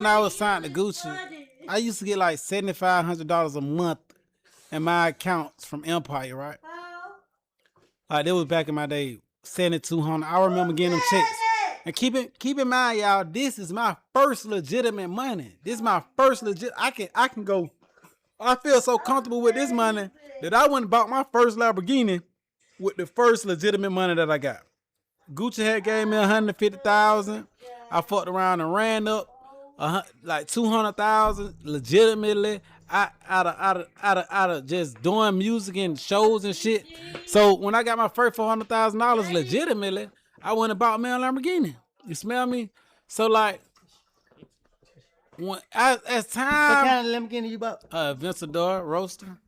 When I was signed to Gucci, I used to get like $7,500 a month in my accounts from Empire, right? Like that was back in my day, 7,200. I remember getting them checks. And keep in mind, y'all, this is my first legitimate money. This is my first legit. I can go. I feel so comfortable with this money that I went and bought my first Lamborghini with the first legitimate money that I got. Gucci had gave me 150,000. I fucked around and ran up like 200,000 legitimately out of just doing music and shows and shit. So when I got my first $400,000 legitimately, I went and bought me a Lamborghini. You smell me? So like as time, What kind of Lamborghini you bought? Vencedor Roadster.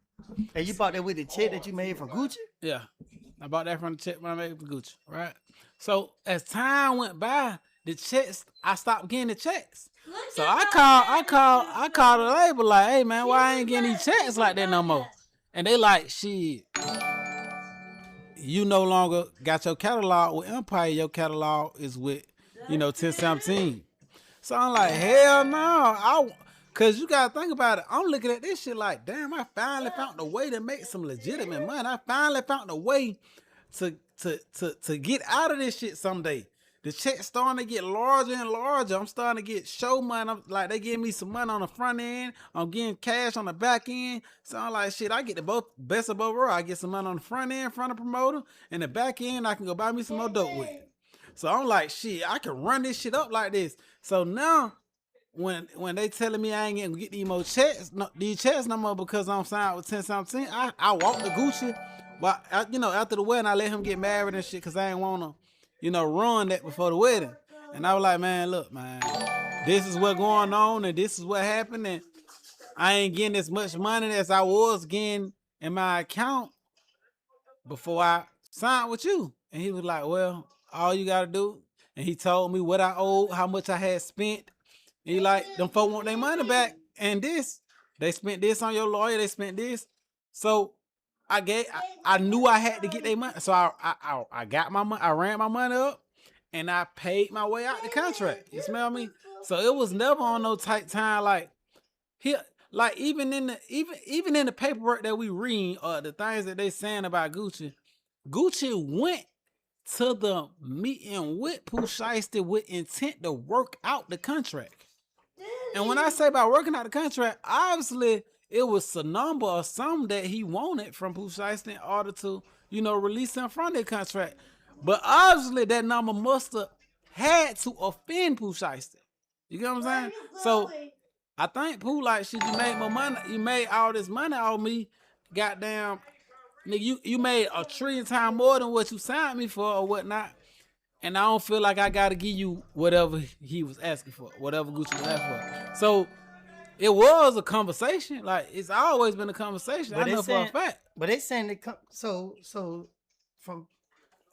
And you bought that with the check that you made from Gucci? Yeah, I bought that from the check when I made for Gucci, right? So as time went by, the checks, I stopped getting the checks. So I called the label like, hey man, why I ain't getting these checks like that no more? And they like, shit, you no longer got your catalog with Empire. Your catalog is with, 1017. So I'm like, hell no. Cause you gotta think about it. I'm looking at this shit like, damn, I finally found a way to make some legitimate money. I finally found a way to get out of this shit someday. The check's starting to get larger and larger. I'm starting to get show money. I'm like, they give me some money on the front end. I'm getting cash on the back end. So I'm like, shit, I get the both best of both worlds. I get some money on the front end, front of promoter, and the back end, I can go buy me some more dope with. So I'm like, shit, I can run this shit up like this. So now, when they telling me I ain't gonna get these more checks, these checks no more because I'm signed with 1017, I walked the Gucci. But after the wedding, I let him get married and shit because I ain't wanna, ruin that before the wedding. And I was like, man, look, man, this is what's going on and this is what happened, and I ain't getting as much money as I was getting in my account before I signed with you. And he was like, well, all you gotta do, and he told me what I owed, how much I had spent. And he like, them folk want their money back. And they spent this on your lawyer, they spent this. So I knew I had to get their money. So I got my money, I ran my money up, and I paid my way out the contract. You smell me? So it was never on no tight time like here. Like even in the paperwork that we read, the things that they saying about Gucci went to the meeting with Pooh Shiesty with intent to work out the contract. And when I say about working out the contract, obviously it was a number or something that he wanted from Pooh Shiesty in order to, release him from the contract. But obviously that number must have had to offend Pooh Shiesty. You get what I'm saying? So I think Pooh like, shit, you made more money. You made all this money on me. Goddamn, nigga, you made a trillion times more than what you signed me for or whatnot. And I don't feel like I gotta give you whatever he was asking for, whatever Gucci was asking for. So it was a conversation. Like, it's always been a conversation. But I know for a fact. But they saying so from